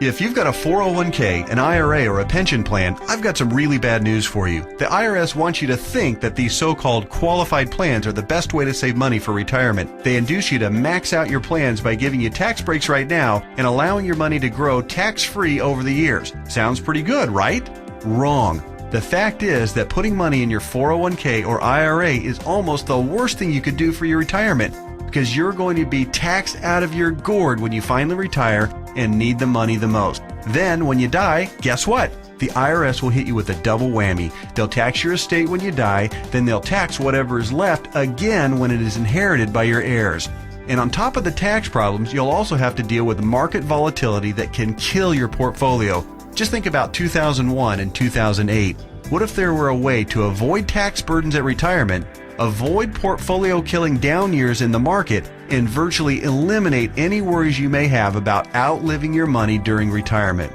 If you've got a 401k, an IRA, or a pension plan, I've got some really bad news for you. The IRS wants you to think that these so-called qualified plans are the best way to save money for retirement. They induce you to max out your plans by giving you tax breaks right now and allowing your money to grow tax-free over the years. Sounds pretty good, right? Wrong. The fact is that putting money in your 401k or IRA is almost the worst thing you could do for your retirement, because you're going to be taxed out of your gourd when you finally retire and need the money the most. Then when you die, guess what? The IRS will hit you with a double whammy. They'll tax your estate when you die, then they'll tax whatever is left again when it is inherited by your heirs. And on top of the tax problems, you'll also have to deal with market volatility that can kill your portfolio. Just think about 2001 and 2008. What if there were a way to avoid tax burdens at retirement, avoid portfolio killing down years in the market, and virtually eliminate any worries you may have about outliving your money during retirement?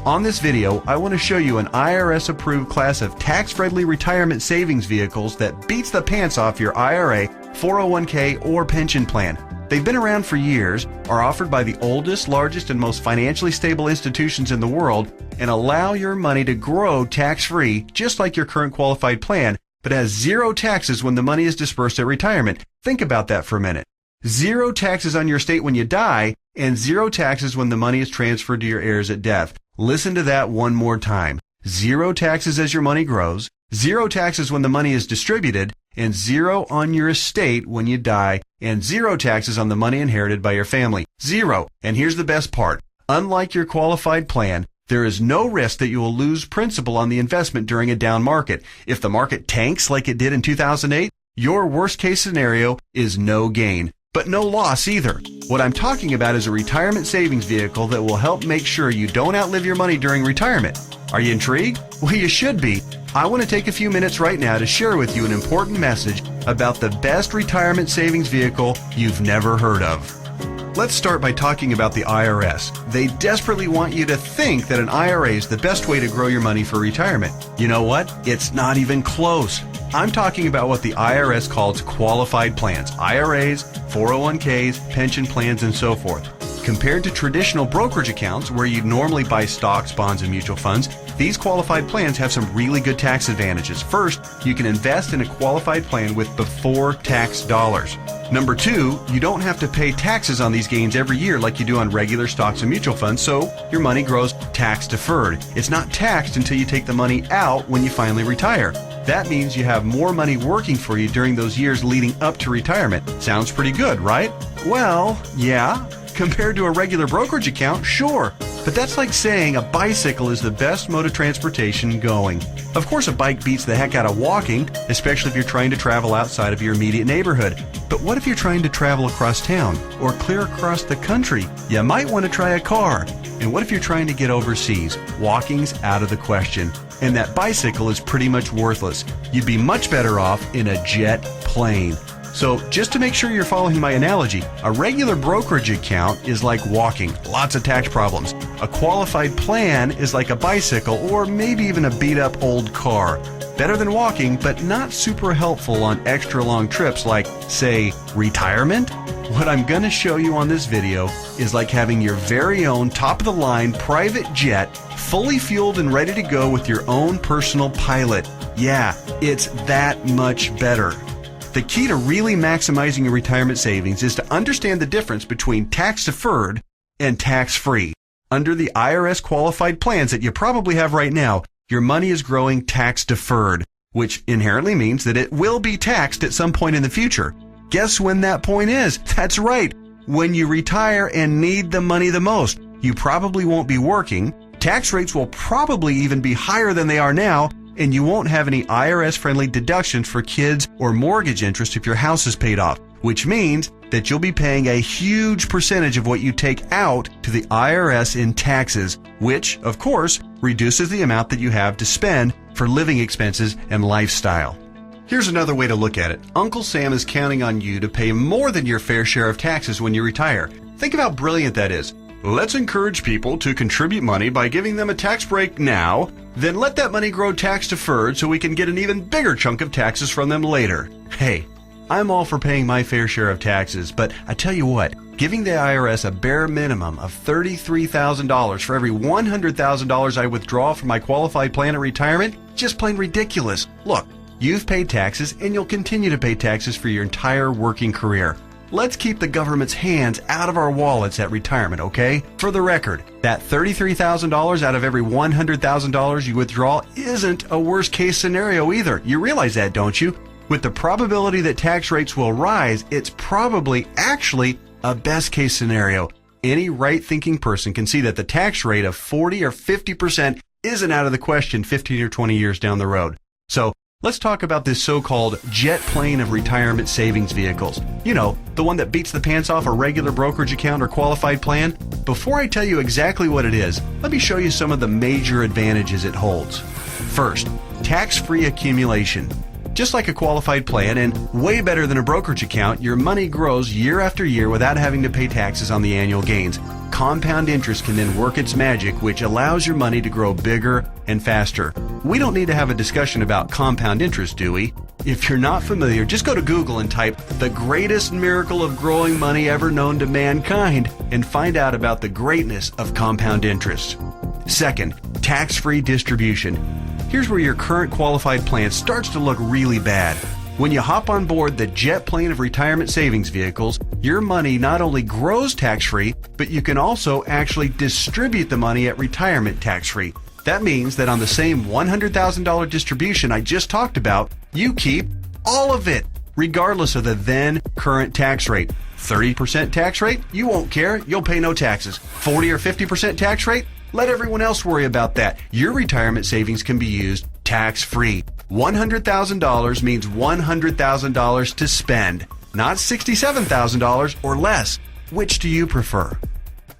On this video, I want to show you an IRS-approved class of tax-friendly retirement savings vehicles that beats the pants off your IRA, 401k, or pension plan. They've been around for years, are offered by the oldest, largest, and most financially stable institutions in the world, and allow your money to grow tax-free, just like your current qualified plan, but has zero taxes when the money is dispersed at retirement. Think about that for a minute. Zero taxes on your estate when you die, and zero taxes when the money is transferred to your heirs at death. Listen to that one more time. Zero taxes as your money grows, zero taxes when the money is distributed, and zero on your estate when you die, and zero taxes on the money inherited by your family. Zero. And here's the best part. Unlike your qualified plan, there is no risk that you will lose principal on the investment during a down market. If the market tanks like it did in 2008, your worst case scenario is no gain, but no loss either. What I'm talking about is a retirement savings vehicle that will help make sure you don't outlive your money during retirement. Are you intrigued? Well, you should be. I want to take a few minutes right now to share with you an important message about the best retirement savings vehicle you've never heard of. Let's start by talking about the IRS. They desperately want you to think that an IRA is the best way to grow your money for retirement. You know what? It's not even close. I'm talking about what the IRS calls qualified plans, IRAs, 401ks, pension plans, and so forth. Compared to traditional brokerage accounts where you'd normally buy stocks, bonds, and mutual funds, these qualified plans have some really good tax advantages. First, you can invest in a qualified plan with before tax dollars. Number two, you don't have to pay taxes on these gains every year like you do on regular stocks and mutual funds, so your money grows tax deferred. It's not taxed until you take the money out when you finally retire. That means you have more money working for you during those years leading up to retirement. Sounds pretty good, right? Well, yeah. Compared to a regular brokerage account, sure. But that's like saying a bicycle is the best mode of transportation going. Of course, a bike beats the heck out of walking, especially if you're trying to travel outside of your immediate neighborhood. But what if you're trying to travel across town or clear across the country? You might want to try a car. And what if you're trying to get overseas? Walking's out of the question. And that bicycle is pretty much worthless. You'd be much better off in a jet plane. So just to make sure you're following my analogy, a regular brokerage account is like walking, lots of tax problems. A qualified plan is like a bicycle or maybe even a beat-up old car. Better than walking, but not super helpful on extra long trips like, say, retirement. What I'm going to show you on this video is like having your very own top-of-the-line private jet, fully fueled and ready to go with your own personal pilot. Yeah, it's that much better. The key to really maximizing your retirement savings is to understand the difference between tax-deferred and tax-free. Under the IRS qualified plans that you probably have right now, your money is growing tax-deferred, which inherently means that it will be taxed at some point in the future. Guess when that point is? That's right, when you retire and need the money the most. You probably won't be working, tax rates will probably even be higher than they are now, and you won't have any IRS-friendly deductions for kids or mortgage interest if your house is paid off, which means that you'll be paying a huge percentage of what you take out to the IRS in taxes, which, of course, reduces the amount that you have to spend for living expenses and lifestyle. Here's another way to look at it. Uncle Sam is counting on you to pay more than your fair share of taxes when you retire. Think of how brilliant that is. Let's encourage people to contribute money by giving them a tax break now, then let that money grow tax deferred so we can get an even bigger chunk of taxes from them later. Hey, I'm all for paying my fair share of taxes, but I tell you what, giving the IRS a bare minimum of $33,000 for every $100,000 I withdraw from my qualified plan at retirement, just plain ridiculous. Look, you've paid taxes and you'll continue to pay taxes for your entire working career. Let's keep the government's hands out of our wallets at retirement, okay? For the record, that $33,000 out of every $100,000 you withdraw isn't a worst case scenario either. You realize that, don't you? With the probability that tax rates will rise, it's probably actually a best case scenario. Any right-thinking person can see that the tax rate of 40 or 50% isn't out of the question 15 or 20 years down the road. So, let's talk about this so-called jet plane of retirement savings vehicles. You know, the one that beats the pants off a regular brokerage account or qualified plan. Before I tell you exactly what it is, let me show you some of the major advantages it holds. First, tax-free accumulation. Just like a qualified plan and way better than a brokerage account, your money grows year after year without having to pay taxes on the annual gains. Compound interest can then work its magic, which allows your money to grow bigger and faster. We don't need to have a discussion about compound interest, do we? If you're not familiar, just go to Google and type "the greatest miracle of growing money ever known to mankind" and find out about the greatness of compound interest. Second, tax-free distribution. Here's where your current qualified plan starts to look really bad. When you hop on board the jet plane of retirement savings vehicles, your money not only grows tax-free, but you can also actually distribute the money at retirement tax-free. That means that on the same $100,000 distribution I just talked about, you keep all of it, regardless of the then current tax rate. 30% tax rate? You won't care. You'll pay no taxes. 40 or 50% tax rate? Let everyone else worry about that. Your retirement savings can be used tax-free. $100,000 means $100,000 to spend, not $67,000 or less. Which do you prefer?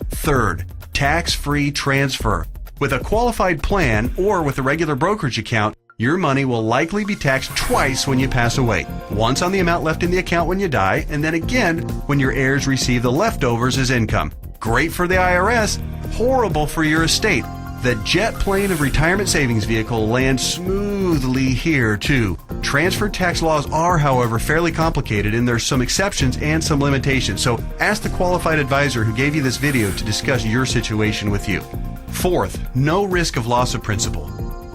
Third, tax-free transfer. With a qualified plan or with a regular brokerage account, your money will likely be taxed twice when you pass away. Once on the amount left in the account when you die, and then again when your heirs receive the leftovers as income. Great for the IRS, horrible for your estate. The jet plane of retirement savings vehicle lands smoothly here too. Transfer tax laws are, however, fairly complicated and there's some exceptions and some limitations, so ask the qualified advisor who gave you this video to discuss your situation with you. Fourth, no risk of loss of principal.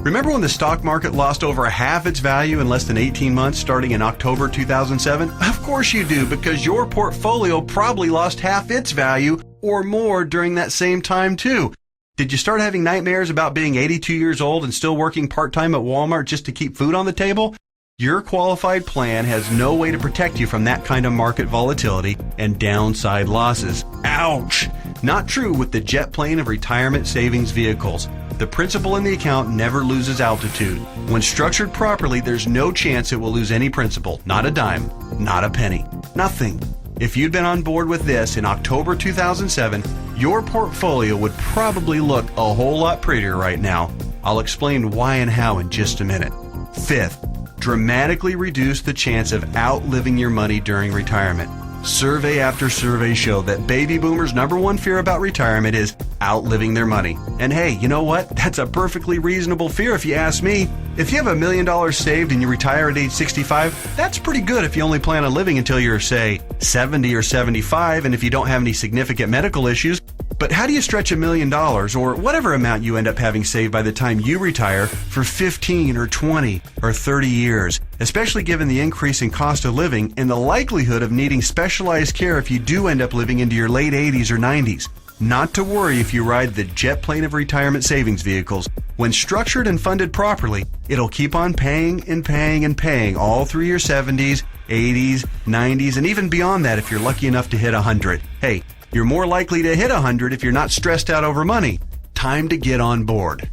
Remember when the stock market lost over half its value in less than 18 months starting in October 2007? Of course you do, because your portfolio probably lost half its value or more during that same time too. Did you start having nightmares about being 82 years old and still working part-time at Walmart just to keep food on the table? Your qualified plan has no way to protect you from that kind of market volatility and downside losses. Ouch! Not true with the jet plane of retirement savings vehicles. The principal in the account never loses altitude. When structured properly, there's no chance it will lose any principal. Not a dime, not a penny, nothing. If you'd been on board with this in October 2007, your portfolio would probably look a whole lot prettier right now. I'll explain why and how in just a minute. Fifth, dramatically reduce the chance of outliving your money during retirement. Survey after survey show that baby boomers' number one fear about retirement is outliving their money. And hey, you know what? That's a perfectly reasonable fear if you ask me. If you have $1 million saved and you retire at age 65, that's pretty good if you only plan on living until you're, say, 70 or 75 and if you don't have any significant medical issues. But how do you stretch $1 million or whatever amount you end up having saved by the time you retire for 15 or 20 or 30 years, especially given the increase in cost of living and the likelihood of needing specialized care if you do end up living into your late 80s or 90s? Not to worry if you ride the jet plane of retirement savings vehicles. When structured and funded properly, it'll keep on paying and paying and paying all through your 70s, 80s, 90s, and even beyond that if you're lucky enough to hit 100. Hey, you're more likely to hit 100 if you're not stressed out over money. Time to get on board.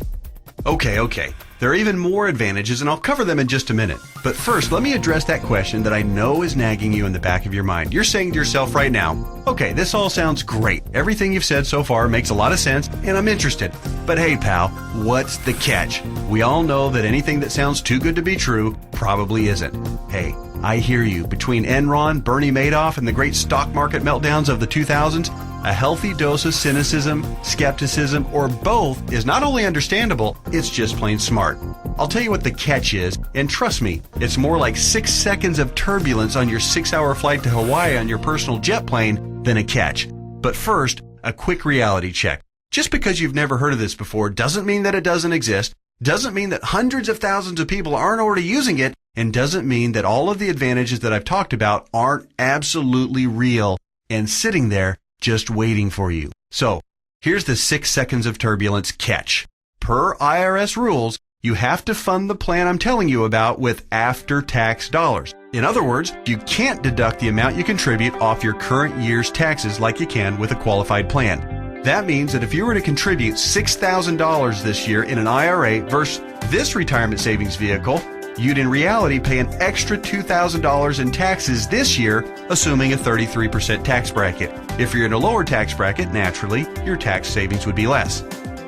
Okay. There are even more advantages, and I'll cover them in just a minute. But first, let me address that question that I know is nagging you in the back of your mind. You're saying to yourself right now, okay, this all sounds great. Everything you've said so far makes a lot of sense, and I'm interested. But hey, pal, what's the catch? We all know that anything that sounds too good to be true probably isn't. Hey, I hear you. Between Enron, Bernie Madoff, and the great stock market meltdowns of the 2000s, a healthy dose of cynicism, skepticism, or both is not only understandable, it's just plain smart. I'll tell you what the catch is, And trust me, it's more like 6 seconds of turbulence on your 6-hour flight to Hawaii on your personal jet plane than a catch. But first, a quick reality check. Just because you've never heard of this before doesn't mean that it doesn't exist, doesn't mean that hundreds of thousands of people aren't already using it, and doesn't mean that all of the advantages that I've talked about aren't absolutely real and sitting there just waiting for you. So, here's the 6 seconds of turbulence catch. Per IRS rules, you have to fund the plan I'm telling you about with after-tax dollars. In other words, you can't deduct the amount you contribute off your current year's taxes like you can with a qualified plan. That means that if you were to contribute $6,000 this year in an IRA versus this retirement savings vehicle, you'd in reality pay an extra $2,000 in taxes this year, assuming a 33% tax bracket. If you're in a lower tax bracket, naturally, your tax savings would be less.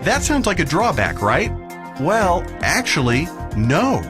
That sounds like a drawback, right? Well, actually, no.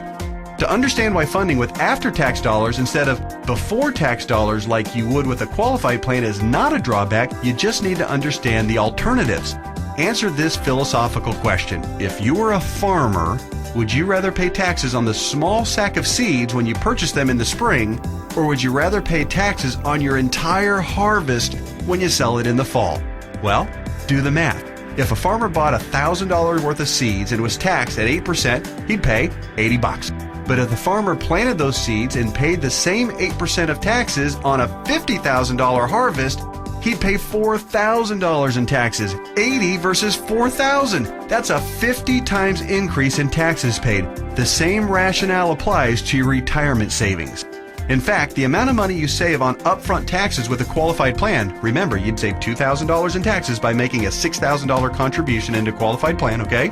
To understand why funding with after-tax dollars instead of before-tax dollars like you would with a qualified plan is not a drawback, you just need to understand the alternatives. Answer this philosophical question. If you were a farmer, would you rather pay taxes on the small sack of seeds when you purchase them in the spring, or would you rather pay taxes on your entire harvest when you sell it in the fall? Well, do the math. If a farmer bought $1,000 worth of seeds and was taxed at 8%, he'd pay $80. But if the farmer planted those seeds and paid the same 8% of taxes on a $50,000 harvest, he'd pay $4,000 in taxes. 80 versus 4,000. That's a 50 times increase in taxes paid. The same rationale applies to your retirement savings. In fact, the amount of money you save on upfront taxes with a qualified plan, remember, you'd save $2,000 in taxes by making a $6,000 contribution into a qualified plan, okay?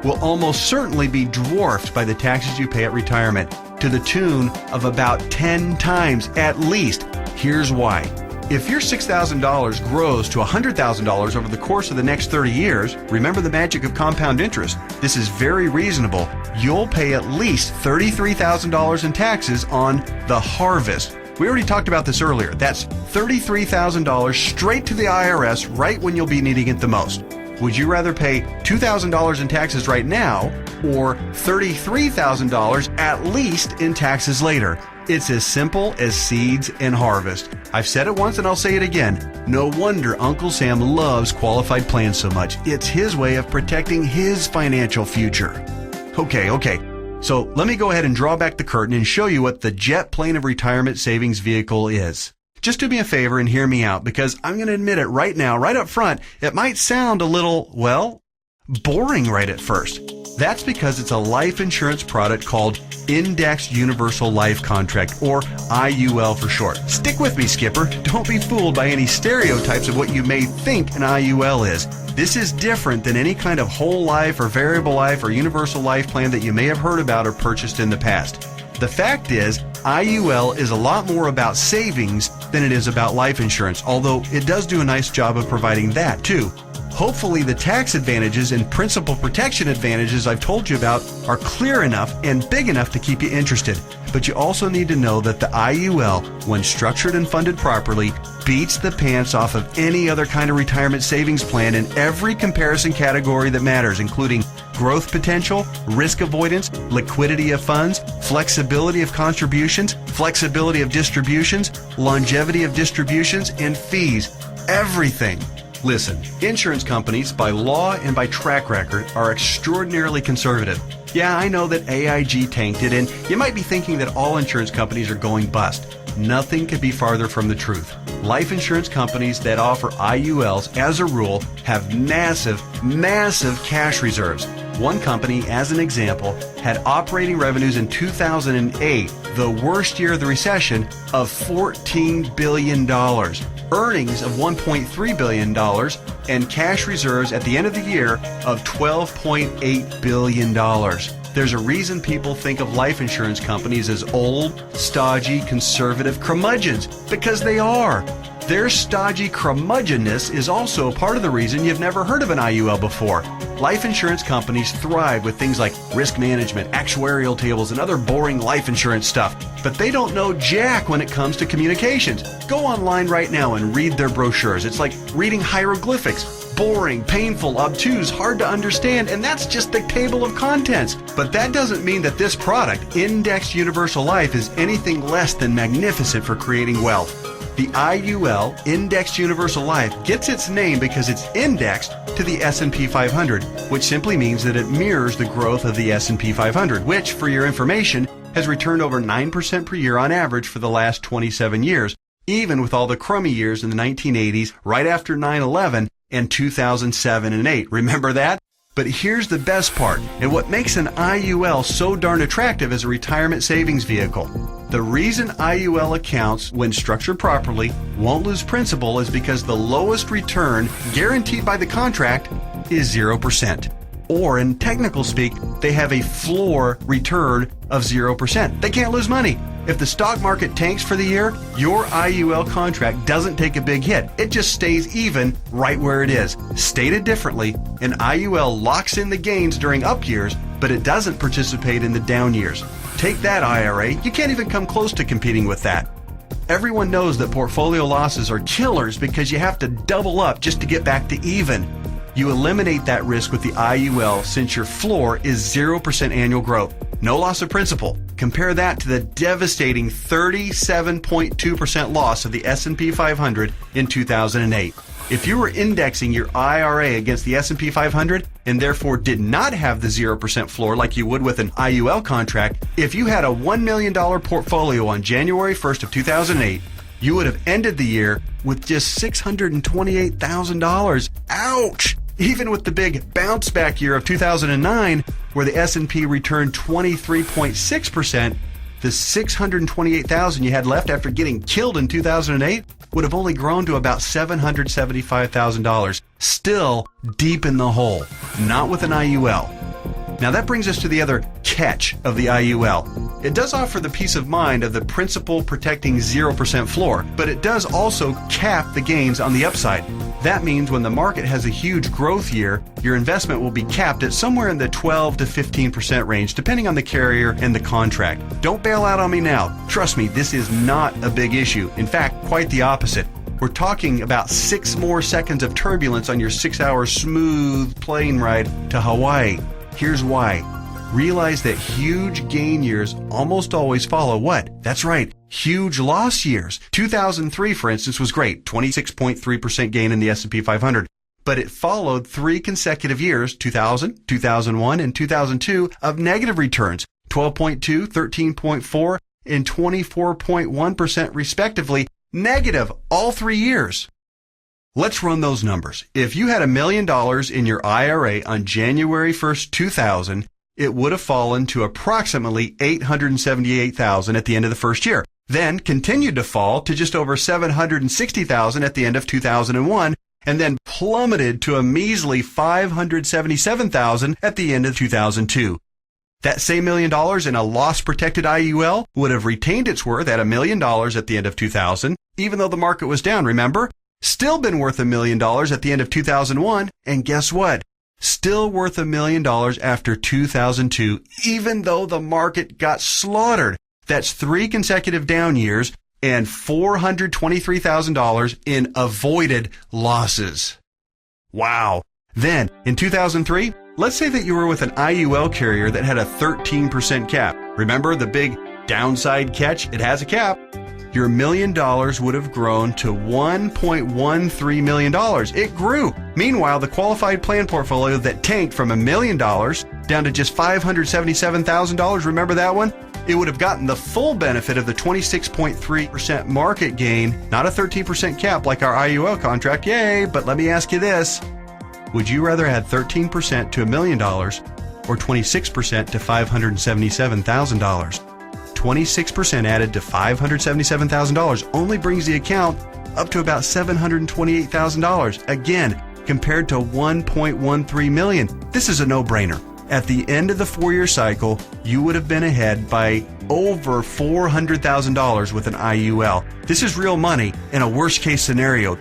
Will almost certainly be dwarfed by the taxes you pay at retirement, to the tune of about 10 times at least. Here's why. If your $6,000 grows to $100,000 over the course of the next 30 years, remember the magic of compound interest. This is very reasonable. You'll pay at least $33,000 in taxes on the harvest. We already talked about this earlier. That's $33,000 straight to the IRS right when you'll be needing it the most. Would you rather pay $2,000 in taxes right now or $33,000 at least in taxes later? It's as simple as seeds and harvest. I've said it once and I'll say it again. No wonder Uncle Sam loves qualified plans so much. It's his way of protecting his financial future. Okay. So let me go ahead and draw back the curtain and show you what the jet plane of retirement savings vehicle is. Just do me a favor and hear me out, because I'm going to admit it right now, right up front, it might sound a little, well, boring right at first. That's because it's a life insurance product called Indexed Universal Life Contract, or IUL for short. Stick with me, Skipper. Don't be fooled by any stereotypes of what you may think an IUL is. This is different than any kind of whole life or variable life or universal life plan that you may have heard about or purchased in the past. The fact is, IUL is a lot more about savings than it is about life insurance, although it does do a nice job of providing that too. Hopefully the tax advantages and principal protection advantages I've told you about are clear enough and big enough to keep you interested. But you also need to know that the IUL, when structured and funded properly, beats the pants off of any other kind of retirement savings plan in every comparison category that matters, including growth potential, risk avoidance, liquidity of funds, flexibility of contributions, flexibility of distributions, longevity of distributions, and fees. Everything. Listen, insurance companies, by law and by track record, are extraordinarily conservative. Yeah, I know that AIG tanked it, and you might be thinking that all insurance companies are going bust. Nothing could be farther from the truth. Life insurance companies that offer IULs, as a rule, have massive cash reserves. One company, as an example, had operating revenues in 2008, the worst year of the recession, of $14 billion, earnings of $1.3 billion, and cash reserves at the end of the year of $12.8 billion. There's a reason people think of life insurance companies as old, stodgy, conservative curmudgeons, because they are. Their stodgy curmudgeonness is also a part of the reason you've never heard of an IUL before. Life insurance companies thrive with things like risk management, actuarial tables, and other boring life insurance stuff. But they don't know jack when it comes to communications. Go online right now and read their brochures. It's like reading hieroglyphics. boring, painful, obtuse, hard to understand, and that's just the table of contents. But that doesn't mean that this product, Indexed Universal Life, is anything less than magnificent for creating wealth. The IUL, Indexed Universal Life, gets its name because it's indexed to the S&P 500, which simply means that it mirrors the growth of the S&P 500, which, for your information, has returned over 9% per year on average for the last 27 years, even with all the crummy years in the 1980s, right after 9/11, and 2007 and 8. Remember that? But here's the best part, and what makes an IUL so darn attractive as a retirement savings vehicle. The reason IUL accounts, when structured properly, won't lose principal is because the lowest return guaranteed by the contract is 0%. Or in technical speak, they have a floor return of 0%. They can't lose money. If the stock market tanks for the year, your IUL contract doesn't take a big hit. It just stays even right where it is. Stated differently, an IUL locks in the gains during up years, but it doesn't participate in the down years. Take that, IRA. You can't even come close to competing with that. Everyone knows that portfolio losses are killers because you have to double up just to get back to even. You eliminate that risk with the IUL since your floor is 0% annual growth. No loss of principal. Compare that to the devastating 37.2% loss of the S&P 500 in 2008. If you were indexing your IRA against the S&P 500 and therefore did not have the 0% floor like you would with an IUL contract, if you had a $1 million portfolio on January 1st of 2008, you would have ended the year with just $628,000. Ouch! Even with the big bounce back year of 2009, where the S&P returned 23.6%, the $628,000 you had left after getting killed in 2008 would have only grown to about $775,000. Still deep in the hole. Not with an IUL. Now that brings us to the other catch of the IUL. It does offer the peace of mind of the principal protecting 0% floor, but it does also cap the gains on the upside. That means when the market has a huge growth year, your investment will be capped at somewhere in the 12 to 15% range, depending on the carrier and the contract. Don't bail out on me now. Trust me, this is not a big issue. In fact, quite the opposite. We're talking about 6 more seconds of turbulence on your 6-hour smooth plane ride to Hawaii. Here's why. Realize that huge gain years almost always follow what? That's right, huge loss years. 2003, for instance, was great, 26.3% gain in the S&P 500. But it followed 3 consecutive years, 2000, 2001, and 2002, of negative returns, 12.2, 13.4, and 24.1% respectively, negative all 3 years. Let's run those numbers. If you had $1 million in your IRA on January 1st, 2000, it would have fallen to approximately $878,000 at the end of the first year, then continued to fall to just over $760,000 at the end of 2001, and then plummeted to a measly $577,000 at the end of 2002. That same $1 million in a loss-protected IUL would have retained its worth at $1 million at the end of 2000, even though the market was down, remember? Still been worth $1 million at the end of 2001, and guess what? Still worth $1 million after 2002, even though the market got slaughtered. That's 3 consecutive down years and $423,000 in avoided losses. Wow. Then, in 2003, let's say that you were with an IUL carrier that had a 13% cap. Remember the big downside catch? It has a cap. Your $1 million would have grown to $1.13 million. It grew. Meanwhile, the qualified plan portfolio that tanked from $1 million down to just $577,000, remember that one? It would have gotten the full benefit of the 26.3% market gain, not a 13% cap like our IUL contract. Yay! But let me ask you this. Would you rather add 13% to $1 million or 26% to $577,000? 26% added to $577,000 only brings the account up to about $728,000. Again, compared to $1.13 million. This is a no-brainer. At the end of the 4-year cycle, you would have been ahead by over $400,000 with an IUL. This is real money in a worst-case scenario.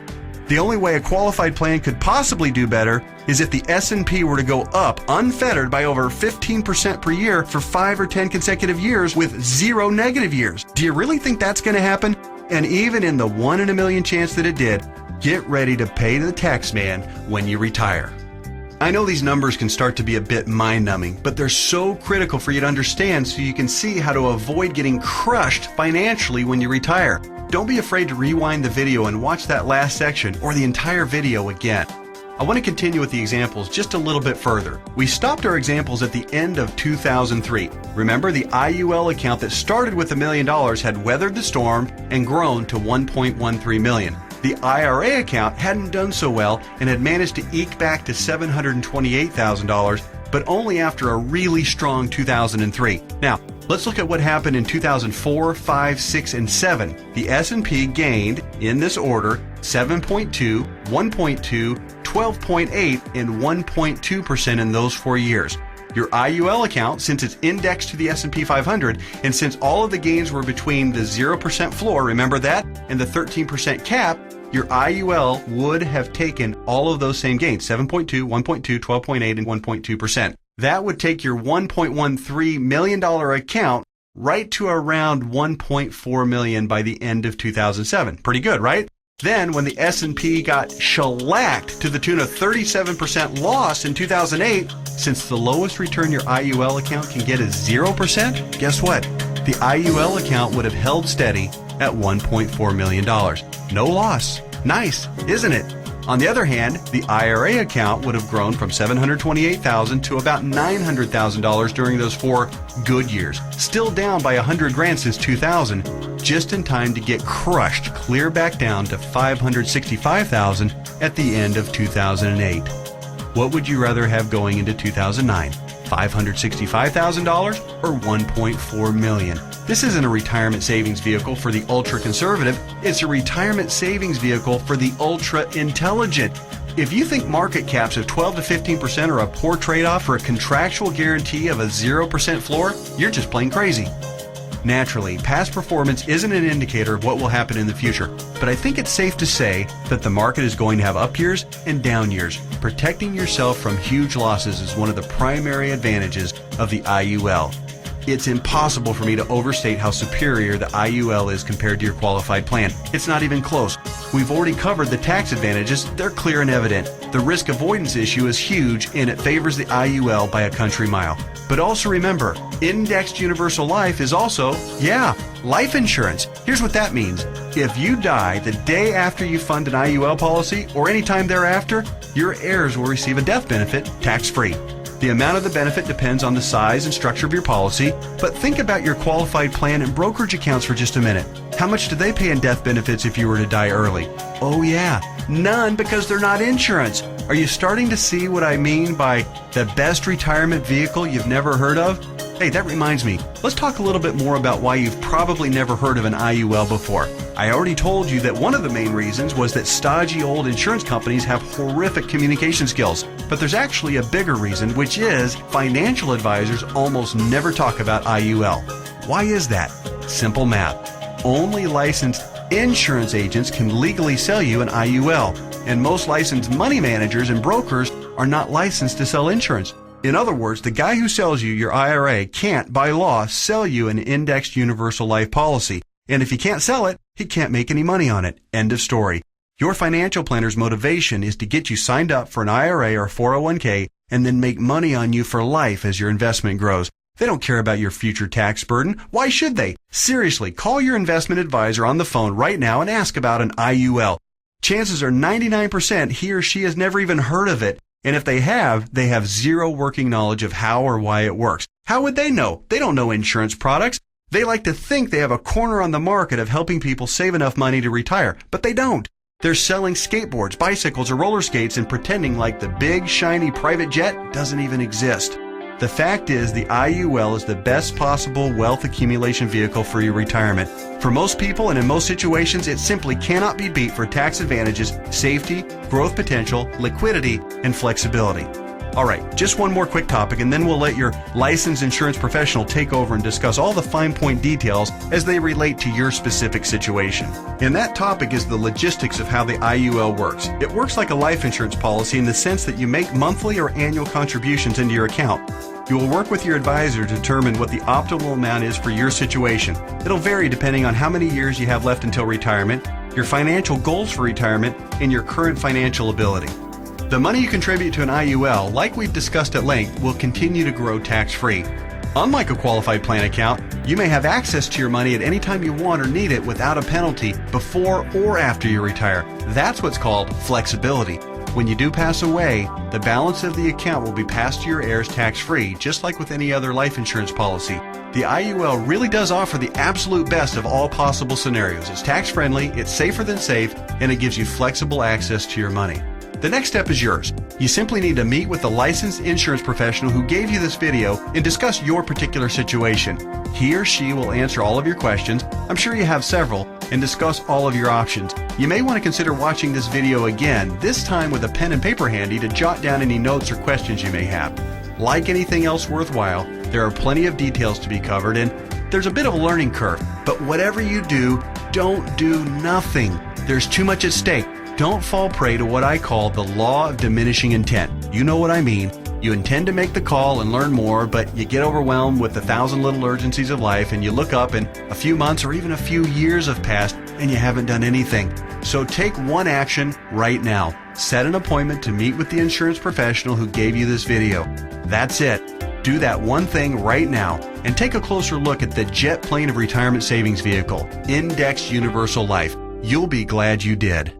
The only way a qualified plan could possibly do better is if the S&P were to go up unfettered by over 15% per year for 5 or 10 consecutive years with 0 negative years. Do you really think that's going to happen? And even in the 1 in a million chance that it did, Get ready to pay the tax man when you retire. I know these numbers can start to be a bit mind-numbing, but they're so critical for you to understand so you can see how to avoid getting crushed financially when you retire. Don't be afraid to rewind the video and watch that last section or the entire video again. I want to continue with the examples just a little bit further. We stopped our examples at the end of 2003. Remember, the IUL account that started with $1 million had weathered the storm and grown to $1.13 million. The IRA account hadn't done so well and had managed to eke back to $728,000, but only after a really strong 2003. Now, let's look at what happened in 2004, 5, 6, and 7. The S&P gained, in this order, 7.2, 1.2, 12.8, and 1.2% in those 4 years. Your IUL account, since it's indexed to the S&P 500, and since all of the gains were between the 0% floor, remember that, and the 13% cap, your IUL would have taken all of those same gains, 7.2, 1.2, 12.8, and 1.2%. That would take your $1.13 million account right to around $1.4 million by the end of 2007. Pretty good, right? Then, when the S&P got shellacked to the tune of 37% loss in 2008, since the lowest return your IUL account can get is 0%, guess what? The IUL account would have held steady at $1.4 million. No loss. Nice, isn't it? On the other hand, the IRA account would have grown from $728,000 to about $900,000 during those 4 good years, still down by $100,000 since 2000, just in time to get crushed clear back down to $565,000 at the end of 2008. What would you rather have going into 2009? $565,000 or $1.4 million? This isn't a retirement savings vehicle for the ultra-conservative. It's a retirement savings vehicle for the ultra-intelligent. If you think market caps of 12 to 15% are a poor trade-off for a contractual guarantee of a 0% floor, you're just plain crazy. Naturally, past performance isn't an indicator of what will happen in the future, but I think it's safe to say that the market is going to have up years and down years. Protecting yourself from huge losses is one of the primary advantages of the IUL. It's impossible for me to overstate how superior the IUL is compared to your qualified plan. It's not even close. We've already covered the tax advantages. They're clear and evident. The risk avoidance issue is huge, and it favors the IUL by a country mile. But also remember, indexed universal life is also, life insurance. Here's what that means. If you die the day after you fund an IUL policy or any time thereafter, your heirs will receive a death benefit tax-free. The amount of the benefit depends on the size and structure of your policy, but think about your qualified plan and brokerage accounts for just a minute. How much do they pay in death benefits if you were to die early? Oh yeah, none, because they're not insurance. Are you starting to see what I mean by the best retirement vehicle you've never heard of? Hey, that reminds me, let's talk a little bit more about why you've probably never heard of an IUL before. I already told you that one of the main reasons was that stodgy old insurance companies have horrific communication skills. But there's actually a bigger reason, which is financial advisors almost never talk about IUL. Why is that? Simple math. Only licensed insurance agents can legally sell you an IUL, and most licensed money managers and brokers are not licensed to sell insurance. In other words, the guy who sells you your IRA can't, by law, sell you an indexed universal life policy. And if he can't sell it, he can't make any money on it. End of story. Your financial planner's motivation is to get you signed up for an IRA or 401k and then make money on you for life as your investment grows. They don't care about your future tax burden. Why should they? Seriously, call your investment advisor on the phone right now and ask about an IUL. Chances are 99% he or she has never even heard of it. And if they have zero working knowledge of how or why it works. How would they know? They don't know insurance products. They like to think they have a corner on the market of helping people save enough money to retire, but they don't. They're selling skateboards, bicycles, or roller skates and pretending like the big, shiny private jet doesn't even exist. The fact is, the IUL is the best possible wealth accumulation vehicle for your retirement. For most people and in most situations, it simply cannot be beat for tax advantages, safety, growth potential, liquidity, and flexibility. All right, just one more quick topic, and then we'll let your licensed insurance professional take over and discuss all the fine point details as they relate to your specific situation. And that topic is the logistics of how the IUL works. It works like a life insurance policy in the sense that you make monthly or annual contributions into your account. You will work with your advisor to determine what the optimal amount is for your situation. It'll vary depending on how many years you have left until retirement, your financial goals for retirement, and your current financial ability. The money you contribute to an IUL, like we've discussed at length, will continue to grow tax-free. Unlike a qualified plan account, you may have access to your money at any time you want or need it without a penalty before or after you retire. That's what's called flexibility. When you do pass away, the balance of the account will be passed to your heirs tax-free, just like with any other life insurance policy. The IUL really does offer the absolute best of all possible scenarios. It's tax-friendly, it's safer than safe, and it gives you flexible access to your money. The next step is yours. You simply need to meet with the licensed insurance professional who gave you this video and discuss your particular situation. He or she will answer all of your questions, I'm sure you have several, and discuss all of your options. You may want to consider watching this video again, this time with a pen and paper handy to jot down any notes or questions you may have. Like anything else worthwhile, there are plenty of details to be covered and there's a bit of a learning curve. But whatever you do, don't do nothing. There's too much at stake. Don't fall prey to what I call the law of diminishing intent. You know what I mean. You intend to make the call and learn more, but you get overwhelmed with 1,000 little urgencies of life and you look up and a few months or even a few years have passed and you haven't done anything. So take one action right now. Set an appointment to meet with the insurance professional who gave you this video. That's it. Do that one thing right now and take a closer look at the jet plane of retirement savings vehicle, Indexed Universal Life. You'll be glad you did.